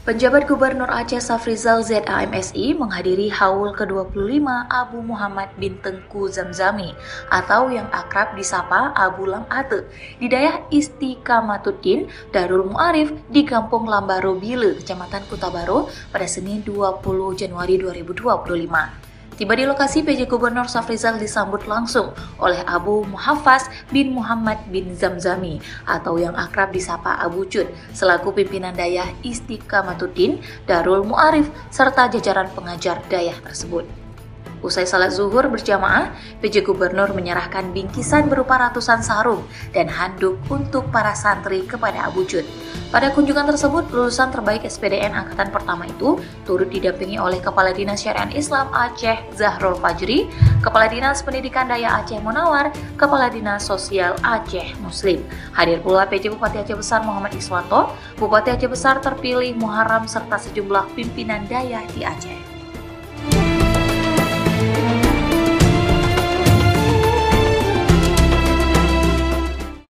Penjabat Gubernur Aceh Safrizal ZAMSI menghadiri haul ke-25 Abu Muhammad bin Tengku Zamzami atau yang akrab disapa Abu Lam Ate di Dayah Istiqamatuddin Darul Mu'arif di Kampung Lambaro Bile, Kecamatan Kutabaro pada Senin 20 Januari 2025. Tiba di lokasi, PJ Gubernur Safrizal disambut langsung oleh Abu Muhaffaz bin Muhammad bin Zamzami atau yang akrab disapa Abu Cud selaku pimpinan Dayah Istiqamatuddin Darul Mu'arif serta jajaran pengajar Dayah tersebut. Usai salat zuhur berjamaah, PJ Gubernur menyerahkan bingkisan berupa ratusan sarung dan handuk untuk para santri kepada Abu Cud. Pada kunjungan tersebut, lulusan terbaik SPDN Angkatan Pertama itu turut didampingi oleh Kepala Dinas Syariah Islam Aceh Zahrul Fajri, Kepala Dinas Pendidikan Daya Aceh Munawar, Kepala Dinas Sosial Aceh Muslim. Hadir pula PJ Bupati Aceh Besar Muhammad Iswanto, Bupati Aceh Besar terpilih Muharram serta sejumlah pimpinan Daya di Aceh.